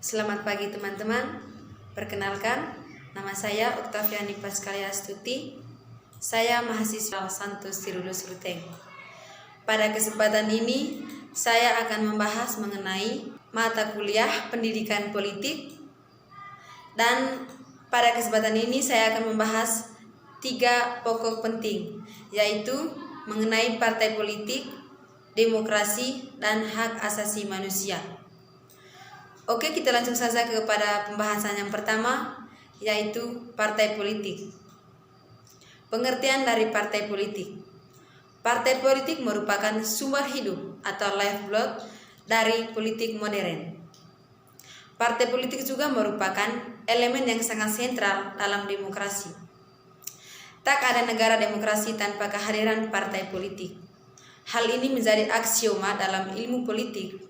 Selamat pagi teman-teman. Perkenalkan, nama saya Oktaviani Paskalia Astuti. Saya mahasiswa Santos Tirulus Ruteng. Pada kesempatan ini, saya akan membahas mengenai mata kuliah pendidikan politik. Dan pada kesempatan ini saya akan membahas 3 pokok penting, yaitu mengenai partai politik, demokrasi, dan hak asasi manusia. Oke, kita langsung saja kepada pembahasan yang pertama, yaitu partai politik. Pengertian dari partai politik. Partai politik merupakan sumber hidup atau lifeblood dari politik modern. Partai politik juga merupakan elemen yang sangat sentral dalam demokrasi. Tak ada negara demokrasi tanpa kehadiran partai politik. Hal ini menjadi aksioma dalam ilmu politik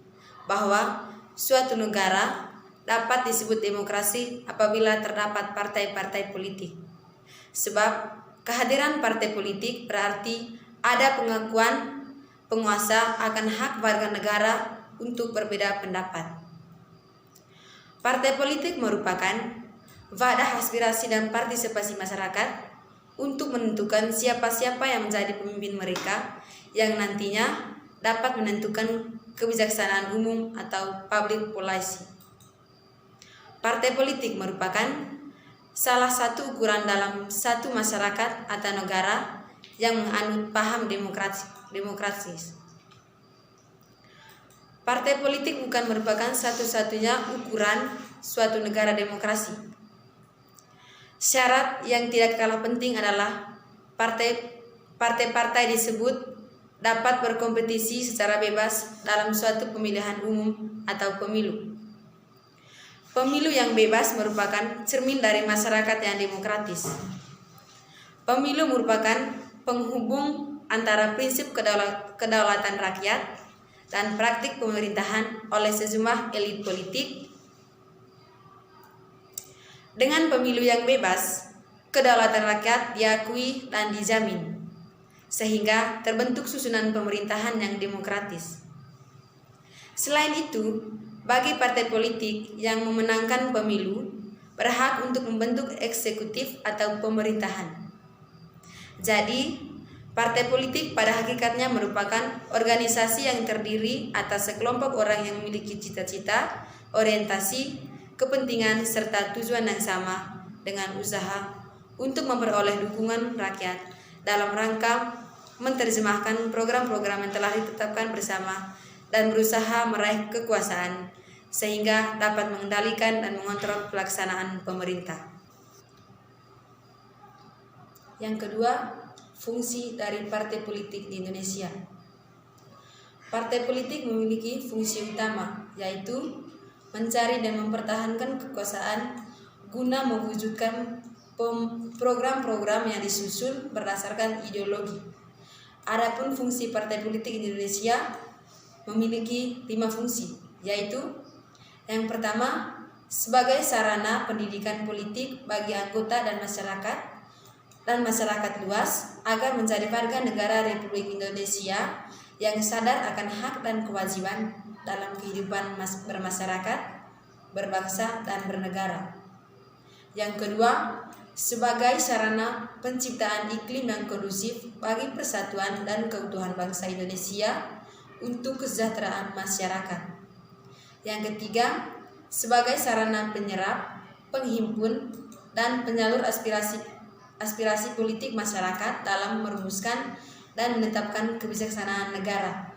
bahwa suatu negara dapat disebut demokrasi apabila terdapat partai-partai politik. Sebab kehadiran partai politik berarti ada pengakuan penguasa akan hak warga negara untuk berbeda pendapat. Partai politik merupakan wadah aspirasi dan partisipasi masyarakat untuk menentukan siapa-siapa yang menjadi pemimpin mereka yang nantinya dapat menentukan kebijaksanaan umum atau public policy. Partai politik merupakan salah satu ukuran dalam satu masyarakat atau negara yang menganut paham demokratis. Partai politik bukan merupakan satu-satunya ukuran suatu negara demokrasi. Syarat yang tidak kalah penting adalah partai-partai disebut dapat berkompetisi secara bebas dalam suatu pemilihan umum atau pemilu. Pemilu yang bebas merupakan cermin dari masyarakat yang demokratis. Pemilu merupakan penghubung antara prinsip kedaulatan rakyat dan praktik pemerintahan oleh sejumlah elit politik. Dengan pemilu yang bebas, kedaulatan rakyat diakui dan dijamin, sehingga terbentuk susunan pemerintahan yang demokratis. Selain itu, bagi partai politik yang memenangkan pemilu berhak untuk membentuk eksekutif atau pemerintahan. Jadi, partai politik pada hakikatnya merupakan organisasi yang terdiri atas sekelompok orang yang memiliki cita-cita, orientasi, kepentingan, serta tujuan yang sama dengan usaha untuk memperoleh dukungan rakyat dalam rangka menerjemahkan program-program yang telah ditetapkan bersama dan berusaha meraih kekuasaan sehingga dapat mengendalikan dan mengontrol pelaksanaan pemerintah. Yang kedua, fungsi dari partai politik di Indonesia. Partai politik memiliki fungsi utama, yaitu mencari dan mempertahankan kekuasaan guna mewujudkan program-program yang disusun berdasarkan ideologi. Adapun fungsi partai politik di Indonesia memiliki 5 fungsi, yaitu yang pertama, sebagai sarana pendidikan politik bagi anggota dan masyarakat luas agar menjadi warga negara Republik Indonesia yang sadar akan hak dan kewajiban dalam kehidupan bermasyarakat, berbangsa, dan bernegara. Yang kedua, sebagai sarana penciptaan iklim yang kondusif bagi persatuan dan keutuhan bangsa Indonesia untuk kesejahteraan masyarakat. Yang ketiga, sebagai sarana penyerap, penghimpun, dan penyalur aspirasi politik masyarakat dalam merumuskan dan menetapkan kebijaksanaan negara.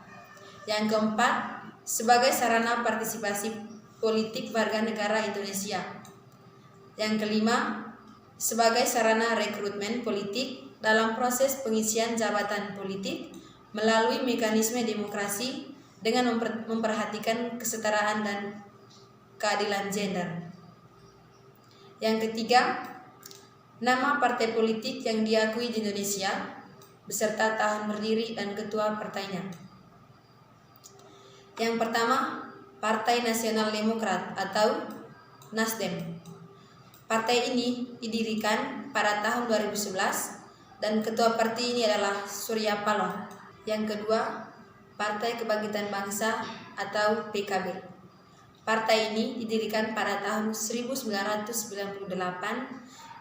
Yang keempat, sebagai sarana partisipasi politik warga negara Indonesia. Yang kelima, sebagai sarana rekrutmen politik dalam proses pengisian jabatan politik melalui mekanisme demokrasi dengan memperhatikan kesetaraan dan keadilan gender. Yang ketiga, nama partai politik yang diakui di Indonesia beserta tahun berdiri dan ketua partainya. Yang pertama, Partai Nasional Demokrat atau Nasdem. Partai ini didirikan pada tahun 2011 dan ketua partai ini adalah Surya Paloh. Yang kedua, Partai Kebangkitan Bangsa atau PKB. Partai ini didirikan pada tahun 1998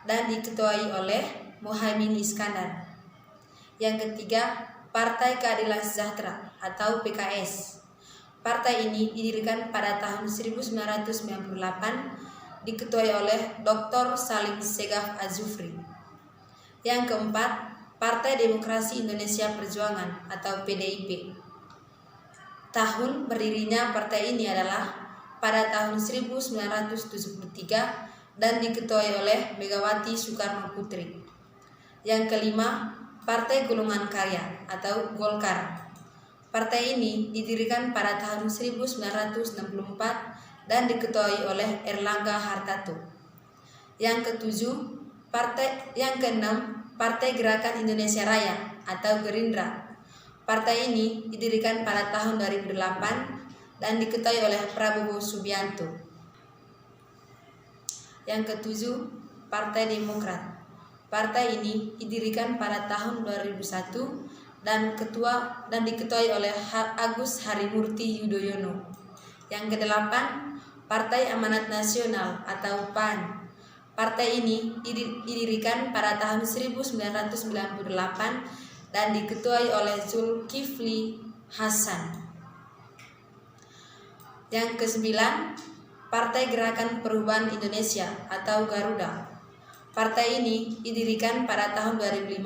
dan diketuai oleh Muhaimin Iskandar. Yang ketiga, Partai Keadilan Sejahtera atau PKS. Partai ini didirikan pada tahun 1998, diketuai oleh Dr. Salim Segaf Az-Zufri. Yang keempat, Partai Demokrasi Indonesia Perjuangan atau PDIP. Tahun berdirinya partai ini adalah pada tahun 1973 dan diketuai oleh Megawati Soekarno Putri. Yang kelima, Partai Golongan Karya atau Golkar. Partai ini didirikan pada tahun 1964 dan diketuai oleh Erlangga Hartarto. Yang ketujuh, keenam, Partai Gerakan Indonesia Raya atau Gerindra. Partai ini didirikan pada tahun 2008 dan diketuai oleh Prabowo Subianto. Yang ketujuh, Partai Demokrat. Partai ini didirikan pada tahun 2001 dan diketuai oleh Agus Harimurti Yudhoyono. Yang kedelapan, Partai Amanat Nasional atau PAN. Partai ini didirikan pada tahun 1998 dan diketuai oleh Zulkifli Hasan. Yang kesembilan, Partai Gerakan Perubahan Indonesia atau Garuda. Partai ini didirikan pada tahun 2015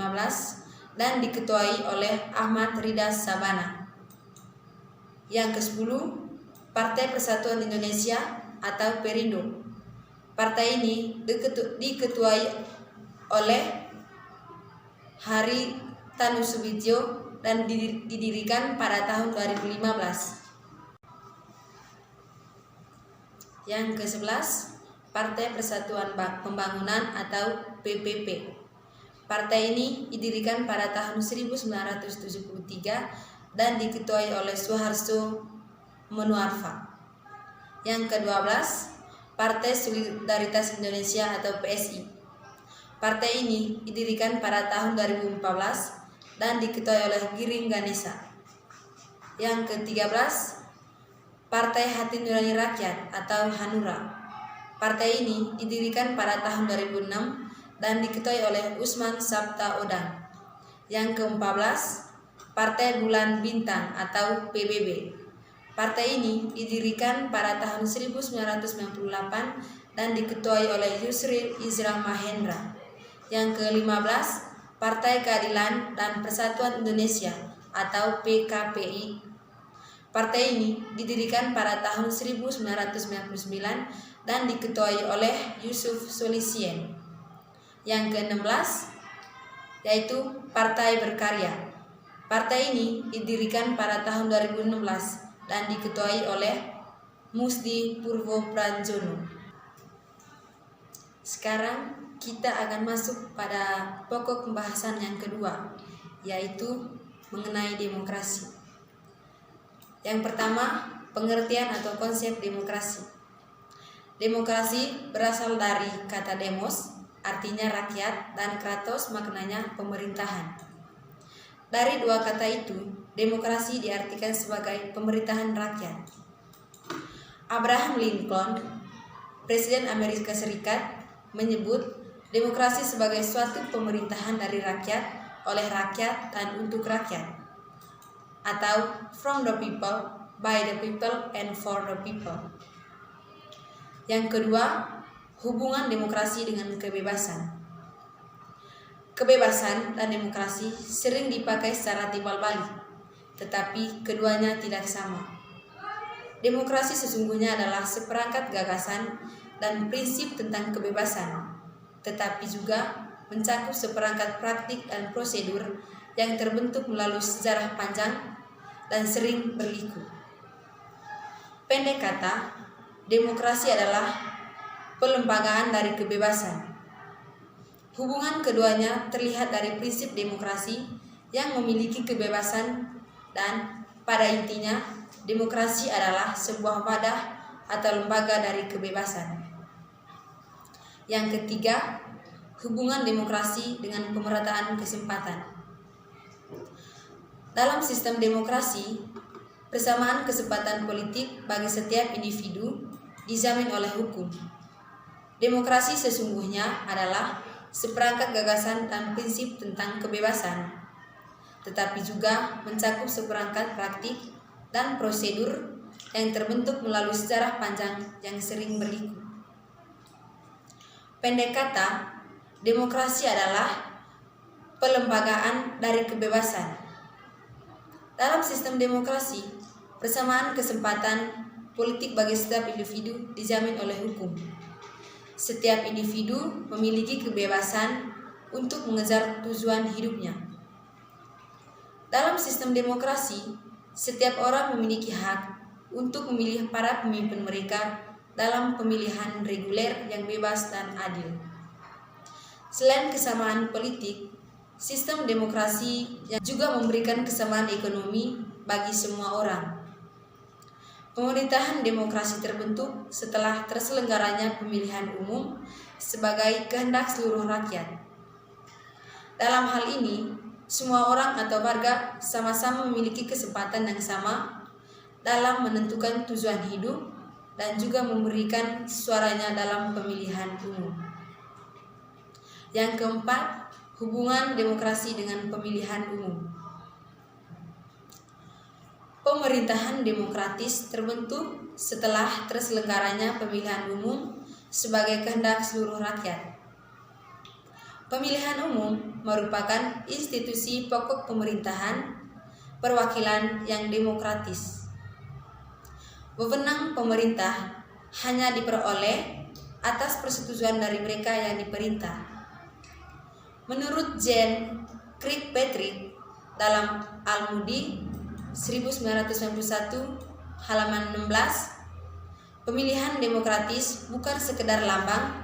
dan diketuai oleh Ahmad Rida Sabana. Yang kesepuluh, Partai Persatuan Indonesia atau Perindo. Partai ini diketuai oleh Haritanu Sudibyo dan didirikan pada tahun 2015. Yang ke-11, Partai Persatuan Pembangunan atau PPP. Partai ini didirikan pada tahun 1973 dan diketuai oleh Suharto Monoarfa. Yang ke-12, Partai Solidaritas Indonesia atau PSI. Partai ini didirikan pada tahun 2014 dan diketuai oleh Giring Ganesa. Yang ke-13, Partai Hati Nurani Rakyat atau Hanura. Partai ini didirikan pada tahun 2006 dan diketuai oleh Usman Sabta Odang. Yang ke-14, Partai Bulan Bintang atau PBB. Partai ini didirikan pada tahun 1998 dan diketuai oleh Yusril Izzah Mahendra. Yang ke-15, Partai Keadilan dan Persatuan Indonesia atau PKPI. Partai ini didirikan pada tahun 1999 dan diketuai oleh Yusuf Solisien. Yang ke-16, yaitu Partai Berkarya. Partai ini didirikan pada tahun 2016 dan diketuai oleh Musdi Purwo Pranjono. Sekarang kita akan masuk pada pokok pembahasan yang kedua, yaitu mengenai demokrasi. Yang pertama, pengertian atau konsep demokrasi. Demokrasi berasal dari kata demos, artinya rakyat, dan kratos maknanya pemerintahan. Dari dua kata itu, demokrasi diartikan sebagai pemerintahan rakyat. Abraham Lincoln, Presiden Amerika Serikat, menyebut demokrasi sebagai suatu pemerintahan dari rakyat, oleh rakyat, dan untuk rakyat, atau from the people, by the people, and for the people. Yang kedua, hubungan demokrasi dengan kebebasan. Kebebasan dan demokrasi sering dipakai secara timbal balik, tetapi keduanya tidak sama. Demokrasi sesungguhnya adalah seperangkat gagasan dan prinsip tentang kebebasan, tetapi juga mencakup seperangkat praktik dan prosedur yang terbentuk melalui sejarah panjang dan sering berliku. Pendek kata, demokrasi adalah pelembagaan dari kebebasan. Hubungan keduanya terlihat dari prinsip demokrasi yang memiliki kebebasan dan pada intinya demokrasi adalah sebuah wadah atau lembaga dari kebebasan. Yang ketiga, hubungan demokrasi dengan pemerataan kesempatan. Dalam sistem demokrasi, persamaan kesempatan politik bagi setiap individu dijamin oleh hukum. Demokrasi sesungguhnya adalah seperangkat gagasan dan prinsip tentang kebebasan, tetapi juga mencakup seperangkat praktik dan prosedur yang terbentuk melalui sejarah panjang yang sering berliku. Pendek kata, demokrasi adalah pelembagaan dari kebebasan. Dalam sistem demokrasi, persamaan kesempatan politik bagi setiap individu dijamin oleh hukum. Setiap individu memiliki kebebasan untuk mengejar tujuan hidupnya. Dalam sistem demokrasi, setiap orang memiliki hak untuk memilih para pemimpin mereka dalam pemilihan reguler yang bebas dan adil. Selain kesamaan politik, sistem demokrasi juga memberikan kesamaan ekonomi bagi semua orang. Pemerintahan demokrasi terbentuk setelah terselenggaranya pemilihan umum sebagai kehendak seluruh rakyat. Dalam hal ini, semua orang atau warga sama-sama memiliki kesempatan yang sama dalam menentukan tujuan hidup dan juga memberikan suaranya dalam pemilihan umum. Yang keempat, hubungan demokrasi dengan pemilihan umum. Pemerintahan demokratis terbentuk setelah terselenggaranya pemilihan umum sebagai kehendak seluruh rakyat. Pemilihan umum merupakan institusi pokok pemerintahan perwakilan yang demokratis. Wewenang pemerintah hanya diperoleh atas persetujuan dari mereka yang diperintah. Menurut Jean Kirkpatrick dalam Al-Mudi 1991 halaman 16, pemilihan demokratis bukan sekedar lambang,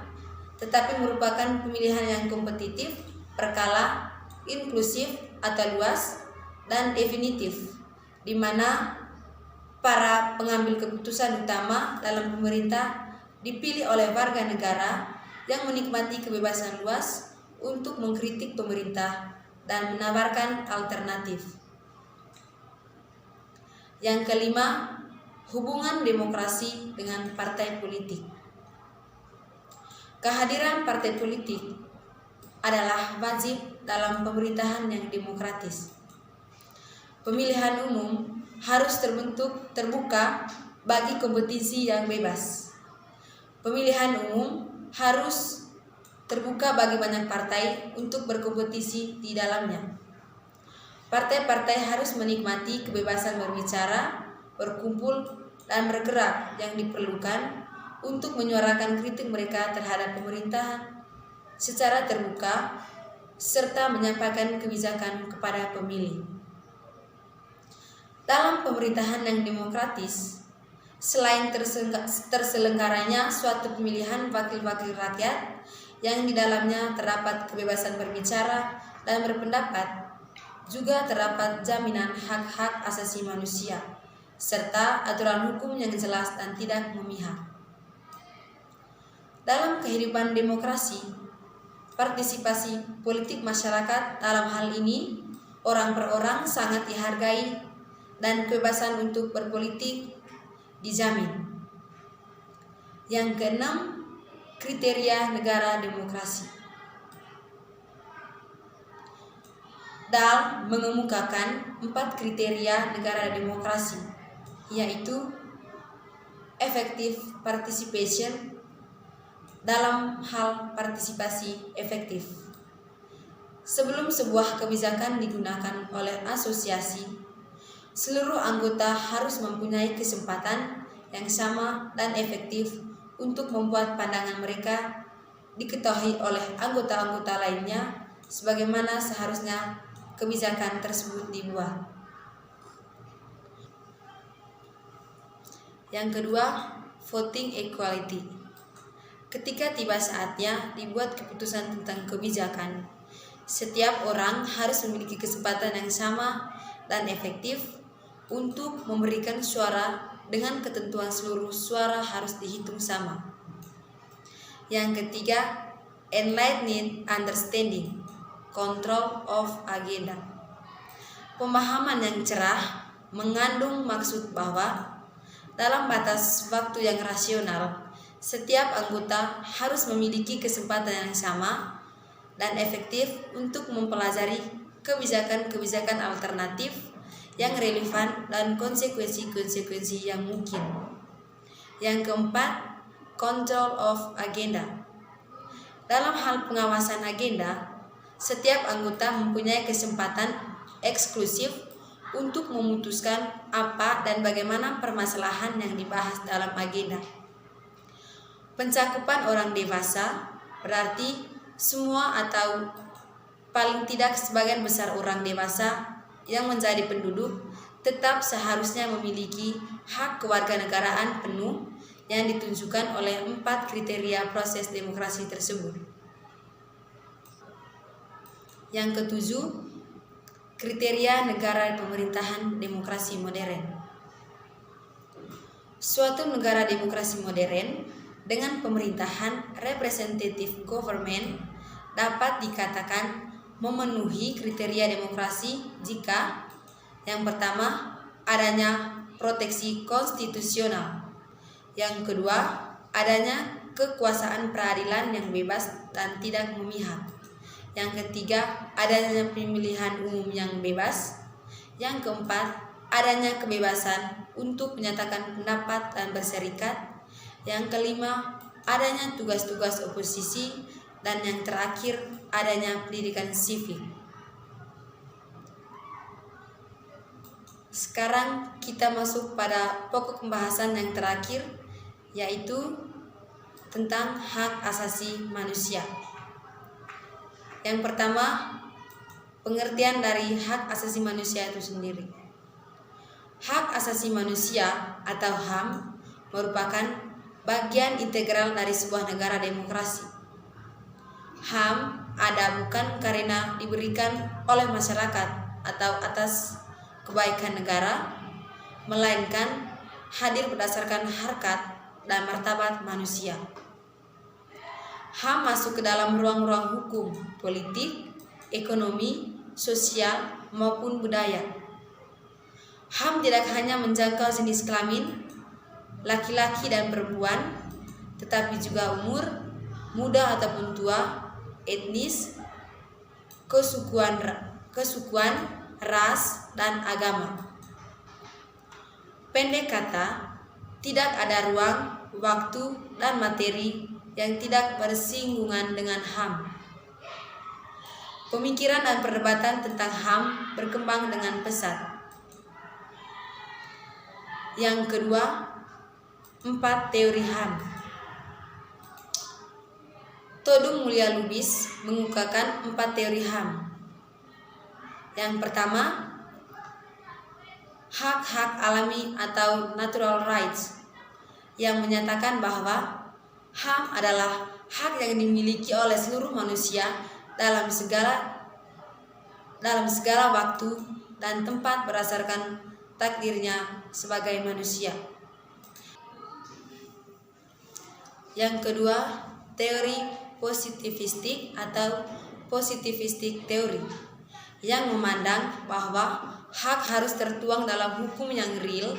tetapi merupakan pemilihan yang kompetitif, berkala, inklusif atau luas, dan definitif, di mana para pengambil keputusan utama dalam pemerintah dipilih oleh warga negara yang menikmati kebebasan luas untuk mengkritik pemerintah dan menawarkan alternatif. Yang kelima, hubungan demokrasi dengan partai politik. Kehadiran partai politik adalah wajib dalam pemerintahan yang demokratis. Pemilihan umum harus terbuka bagi kompetisi yang bebas. Pemilihan umum harus terbuka bagi banyak partai untuk berkompetisi di dalamnya. Partai-partai harus menikmati kebebasan berbicara, berkumpul, dan bergerak yang diperlukan untuk menyuarakan kritik mereka terhadap pemerintahan secara terbuka serta menyampaikan kebijakan kepada pemilih. Dalam pemerintahan yang demokratis, selain terselenggaranya suatu pemilihan wakil-wakil rakyat yang di dalamnya terdapat kebebasan berbicara dan berpendapat, juga terdapat jaminan hak-hak asasi manusia, serta aturan hukum yang jelas dan tidak memihak. Dalam kehidupan demokrasi, partisipasi politik masyarakat dalam hal ini, orang per orang sangat dihargai dan kebebasan untuk berpolitik dijamin. Yang keenam, kriteria negara demokrasi. Dahl mengemukakan 4 kriteria negara demokrasi, yaitu effective participation. Dalam hal partisipasi efektif, sebelum sebuah kebijakan digunakan oleh asosiasi, seluruh anggota harus mempunyai kesempatan yang sama dan efektif untuk membuat pandangan mereka diketahui oleh anggota-anggota lainnya sebagaimana seharusnya kebijakan tersebut dibuat. Yang kedua, voting equality. Ketika tiba saatnya dibuat keputusan tentang kebijakan, setiap orang harus memiliki kesempatan yang sama dan efektif untuk memberikan suara dengan ketentuan seluruh suara harus dihitung sama. Yang ketiga, enlightened understanding, control of agenda. Pemahaman yang cerah mengandung maksud bahwa dalam batas waktu yang rasional, setiap anggota harus memiliki kesempatan yang sama dan efektif untuk mempelajari kebijakan-kebijakan alternatif yang relevan dan konsekuensi-konsekuensi yang mungkin. Yang keempat, control of agenda. Dalam hal pengawasan agenda, setiap anggota mempunyai kesempatan eksklusif untuk memutuskan apa dan bagaimana permasalahan yang dibahas dalam agenda. Pencakupan orang dewasa berarti semua atau paling tidak sebagian besar orang dewasa yang menjadi penduduk tetap seharusnya memiliki hak kewarganegaraan penuh yang ditunjukkan oleh 4 kriteria proses demokrasi tersebut. Yang ketujuh, kriteria negara pemerintahan demokrasi modern. Suatu negara demokrasi modern dengan pemerintahan representative government dapat dikatakan memenuhi kriteria demokrasi jika yang pertama, adanya proteksi konstitusional. Yang kedua, adanya kekuasaan peradilan yang bebas dan tidak memihak. Yang ketiga, adanya pemilihan umum yang bebas. Yang keempat, adanya kebebasan untuk menyatakan pendapat dan berserikat. Yang kelima, adanya tugas-tugas oposisi. Dan yang terakhir, adanya pendidikan sivil. Sekarang kita masuk pada pokok pembahasan yang terakhir, yaitu tentang hak asasi manusia. Yang pertama, pengertian dari hak asasi manusia itu sendiri. Hak asasi manusia atau HAM merupakan bagian integral dari sebuah negara demokrasi. HAM ada bukan karena diberikan oleh masyarakat atau atas kebaikan negara, melainkan hadir berdasarkan harkat dan martabat manusia. HAM masuk ke dalam ruang-ruang hukum, politik, ekonomi, sosial, maupun budaya. HAM tidak hanya menjangkau jenis kelamin, laki-laki dan perempuan, tetapi juga umur, muda ataupun tua, etnis, kesukuan, ras, dan agama. Pendek kata, tidak ada ruang, waktu, dan materi yang tidak bersinggungan dengan HAM. Pemikiran dan perdebatan tentang HAM berkembang dengan pesat. Yang kedua, 4 teori HAM. Todung Mulya Lubis mengukakan 4 teori HAM. Yang pertama, hak-hak alami atau natural rights, yang menyatakan bahwa HAM adalah hak yang dimiliki oleh seluruh manusia dalam segala waktu dan tempat berdasarkan takdirnya sebagai manusia. Yang kedua, teori positivistik atau positivistik teori, yang memandang bahwa hak harus tertuang dalam hukum yang real,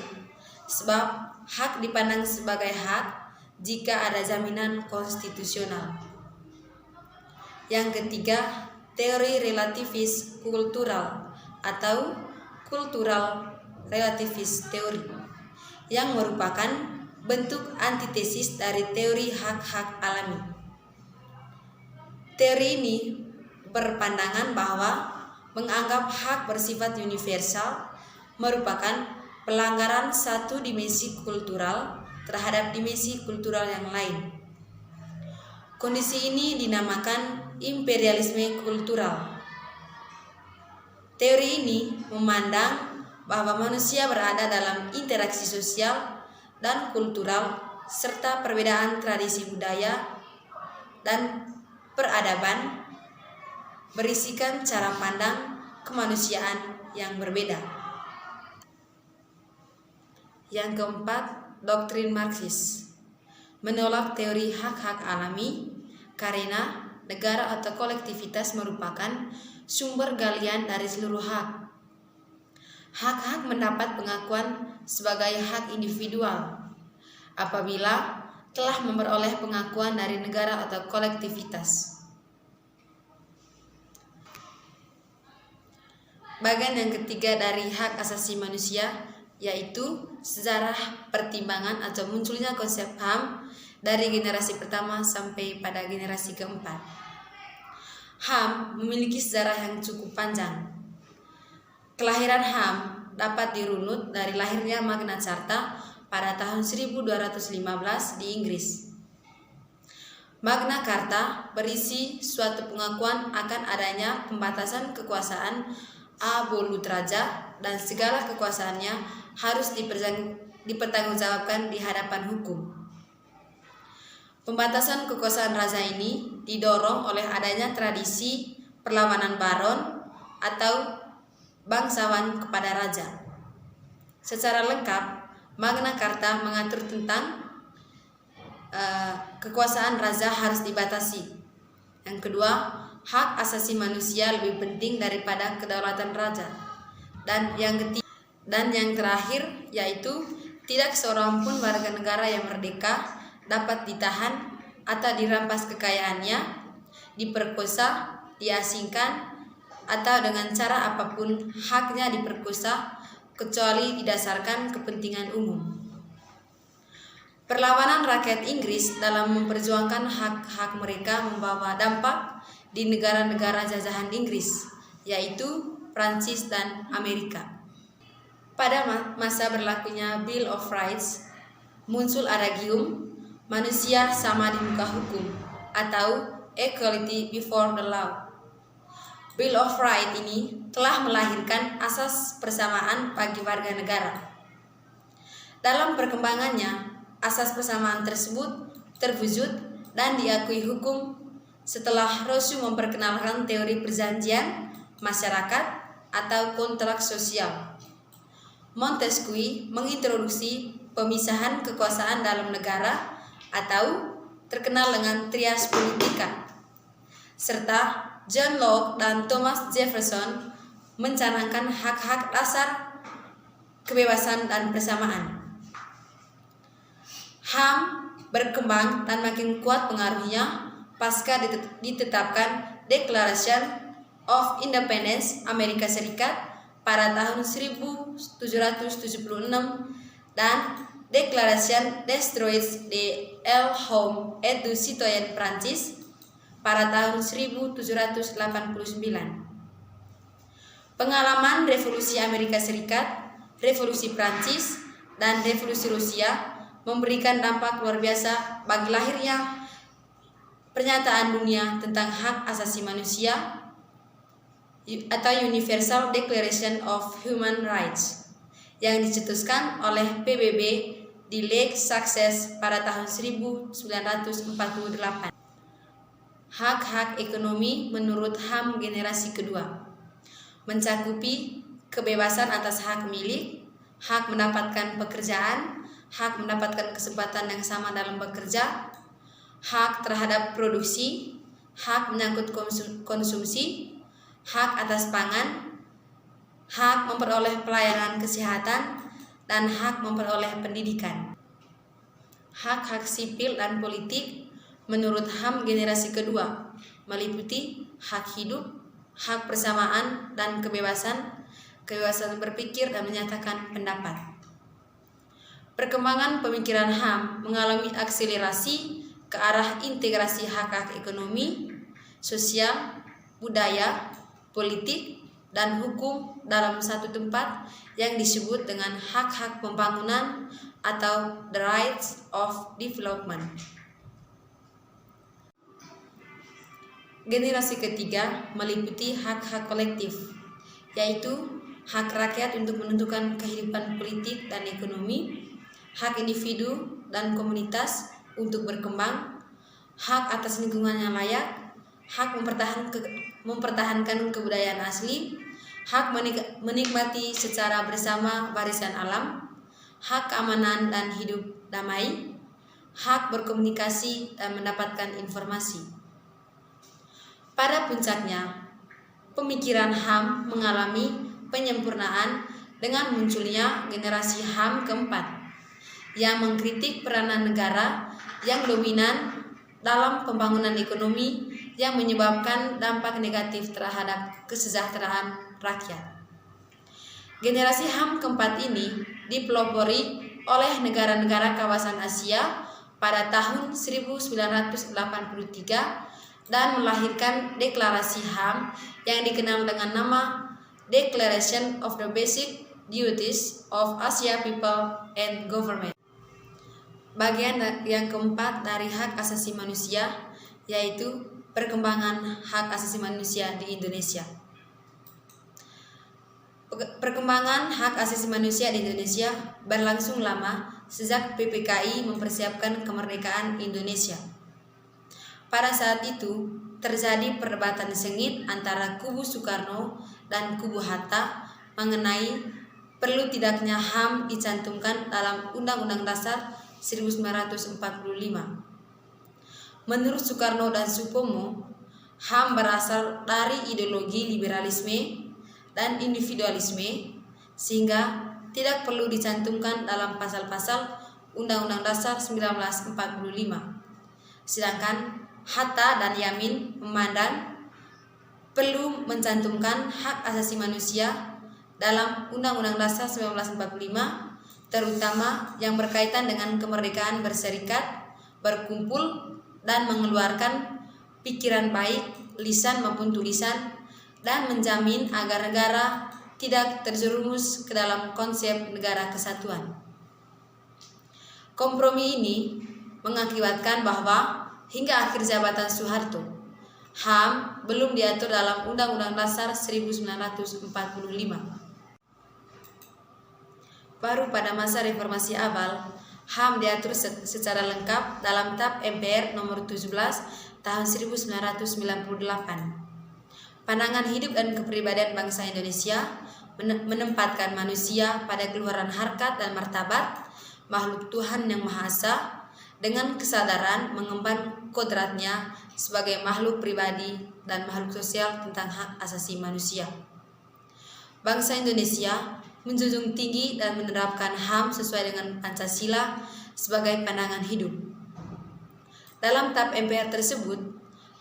sebab hak dipandang sebagai hak jika ada jaminan konstitusional. Yang ketiga, teori relativis kultural atau cultural relativist teori, yang merupakan bentuk antitesis dari teori hak-hak alami. Teori ini berpandangan bahwa menganggap hak bersifat universal merupakan pelanggaran satu dimensi kultural terhadap dimensi kultural yang lain. Kondisi ini dinamakan imperialisme kultural. Teori ini memandang bahwa manusia berada dalam interaksi sosial dan kultural serta perbedaan tradisi budaya dan peradaban berisikan cara pandang kemanusiaan yang berbeda. Yang keempat, doktrin Marxis menolak teori hak-hak alami karena negara atau kolektivitas merupakan sumber galian dari seluruh hak. Hak-hak mendapat pengakuan sebagai hak individual apabila telah memperoleh pengakuan dari negara atau kolektivitas. Bagian yang ketiga dari hak asasi manusia yaitu sejarah pertimbangan atau munculnya konsep HAM dari generasi pertama sampai pada generasi keempat. HAM memiliki sejarah yang cukup panjang. Kelahiran HAM dapat dirunut dari lahirnya Magna Carta pada tahun 1215 di Inggris. Magna Carta berisi suatu pengakuan akan adanya pembatasan kekuasaan abolut raja dan segala kekuasaannya harus dipertanggungjawabkan di hadapan hukum. Pembatasan kekuasaan raja ini didorong oleh adanya tradisi perlawanan baron atau bangsawan kepada raja. Secara lengkap, Magna Carta mengatur tentang kekuasaan raja harus dibatasi. Yang kedua, hak asasi manusia lebih penting daripada kedaulatan raja. Dan yang terakhir yaitu tidak seorang pun warga negara yang merdeka dapat ditahan atau dirampas kekayaannya, diperkosa, diasingkan, atau dengan cara apapun haknya diperkosa kecuali didasarkan kepentingan umum. Perlawanan rakyat Inggris dalam memperjuangkan hak-hak mereka membawa dampak di negara-negara jajahan Inggris, yaitu Prancis dan Amerika. Pada masa berlakunya Bill of Rights, muncul adagium manusia sama di muka hukum atau equality before the law. Bill of Rights ini telah melahirkan asas persamaan bagi warga negara. Dalam perkembangannya, asas persamaan tersebut terwujud dan diakui hukum setelah Rousseau memperkenalkan teori perjanjian masyarakat atau kontrak sosial. Montesquieu mengintroduksi pemisahan kekuasaan dalam negara atau terkenal dengan trias politika, serta John Locke dan Thomas Jefferson mencanangkan hak-hak dasar, kebebasan dan persamaan. HAM berkembang dan makin kuat pengaruhnya pasca ditetapkan Declaration of Independence Amerika Serikat pada tahun 1776 dan Declaration Destroys le Home et du Citoyen Prancis pada tahun 1789. Pengalaman Revolusi Amerika Serikat, Revolusi Prancis, dan Revolusi Rusia memberikan dampak luar biasa bagi lahirnya pernyataan dunia tentang hak asasi manusia atau Universal Declaration of Human Rights yang dicetuskan oleh PBB di Lake Success pada tahun 1948. Hak-hak ekonomi menurut HAM generasi kedua mencakupi kebebasan atas hak milik, hak mendapatkan pekerjaan, hak mendapatkan kesempatan yang sama dalam bekerja, hak terhadap produksi, hak menyangkut konsumsi, hak atas pangan, hak memperoleh pelayanan kesehatan, dan hak memperoleh pendidikan. Hak-hak sipil dan politik menurut HAM generasi kedua meliputi hak hidup, hak persamaan dan kebebasan berpikir dan menyatakan pendapat. Perkembangan pemikiran HAM mengalami akselerasi ke arah integrasi hak-hak ekonomi, sosial, budaya, politik, dan hukum dalam satu tempat yang disebut dengan hak-hak pembangunan atau the rights of development. Generasi ketiga meliputi hak-hak kolektif, yaitu hak rakyat untuk menentukan kehidupan politik dan ekonomi, hak individu dan komunitas untuk berkembang, hak atas lingkungan yang layak, hak mempertahankan kebudayaan asli, hak menikmati secara bersama warisan alam, hak keamanan dan hidup damai, hak berkomunikasi dan mendapatkan informasi. Pada puncaknya, pemikiran HAM mengalami penyempurnaan dengan munculnya generasi HAM keempat yang mengkritik peranan negara yang dominan dalam pembangunan ekonomi yang menyebabkan dampak negatif terhadap kesejahteraan rakyat. Generasi HAM keempat ini dipelopori oleh negara-negara kawasan Asia pada tahun 1983 dan melahirkan deklarasi HAM yang dikenal dengan nama Declaration of the Basic Duties of Asia People and Government. Bagian yang keempat dari hak asasi manusia yaitu perkembangan hak asasi manusia di Indonesia. Perkembangan hak asasi manusia di Indonesia berlangsung lama sejak PPKI mempersiapkan kemerdekaan Indonesia. Pada saat itu terjadi perdebatan sengit antara kubu Soekarno dan kubu Hatta mengenai perlu tidaknya HAM dicantumkan dalam Undang-Undang Dasar 1945. Menurut Soekarno dan Supomo, HAM berasal dari ideologi liberalisme dan individualisme sehingga tidak perlu dicantumkan dalam pasal-pasal Undang-Undang Dasar 1945. Sedangkan Hatta dan Yamin memandang perlu mencantumkan hak asasi manusia dalam Undang-Undang Dasar 1945, terutama yang berkaitan dengan kemerdekaan berserikat, berkumpul, dan mengeluarkan pikiran baik, lisan maupun tulisan, dan menjamin agar negara tidak terjerumus ke dalam konsep negara kesatuan. Kompromi ini mengakibatkan bahwa hingga akhir jabatan Soeharto, HAM belum diatur dalam Undang-Undang Dasar 1945. Baru pada masa reformasi awal, HAM diatur secara lengkap dalam TAP MPR nomor 17 tahun 1998. Pandangan hidup dan kepribadian bangsa Indonesia menempatkan manusia pada keluhuran harkat dan martabat makhluk Tuhan yang Maha Esa dengan kesadaran mengemban kodratnya sebagai makhluk pribadi dan makhluk sosial tentang hak asasi manusia. Bangsa Indonesia menjunjung tinggi dan menerapkan HAM sesuai dengan Pancasila sebagai pandangan hidup. Dalam TAP MPR tersebut,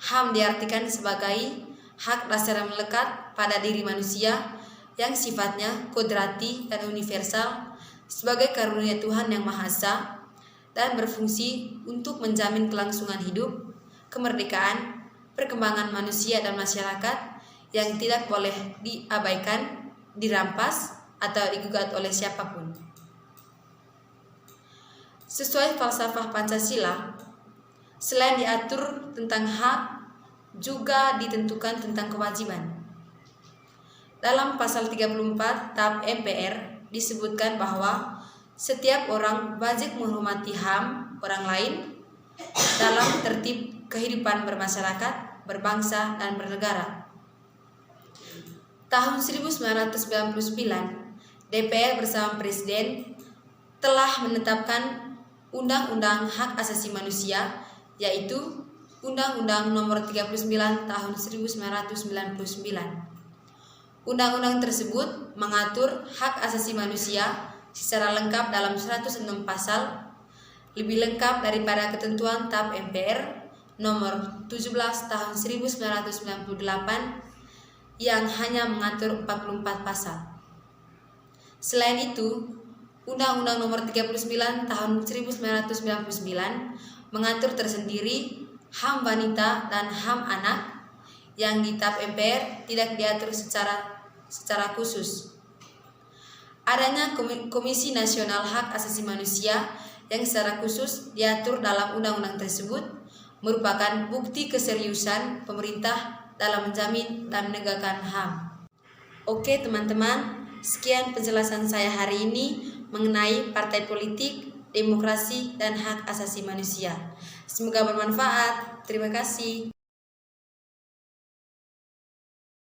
HAM diartikan sebagai hak dasar yang melekat pada diri manusia yang sifatnya kodrati dan universal sebagai karunia Tuhan yang Maha Esa dan berfungsi untuk menjamin kelangsungan hidup, kemerdekaan, perkembangan manusia dan masyarakat yang tidak boleh diabaikan, dirampas, atau digugat oleh siapapun. Sesuai falsafah Pancasila, selain diatur tentang hak, juga ditentukan tentang kewajiban. Dalam pasal 34 TAP MPR disebutkan bahwa setiap orang wajib menghormati HAM orang lain dalam tertib kehidupan bermasyarakat, berbangsa, dan bernegara. Tahun 1999, DPR bersama Presiden telah menetapkan Undang-Undang Hak Asasi Manusia, yaitu Undang-Undang Nomor 39 Tahun 1999. Undang-undang tersebut mengatur hak asasi manusia secara lengkap dalam 106 pasal, lebih lengkap daripada ketentuan TAP MPR Nomor 17 Tahun 1998 yang hanya mengatur 44 pasal. Selain itu, Undang-Undang Nomor 39 Tahun 1999 mengatur tersendiri HAM wanita dan HAM anak yang di TAP MPR tidak diatur secara khusus. Adanya Komisi Nasional Hak Asasi Manusia yang secara khusus diatur dalam undang-undang tersebut merupakan bukti keseriusan pemerintah dalam menjamin dan menegakkan HAM. Oke teman-teman, sekian penjelasan saya hari ini mengenai partai politik, demokrasi, dan hak asasi manusia. Semoga bermanfaat. Terima kasih.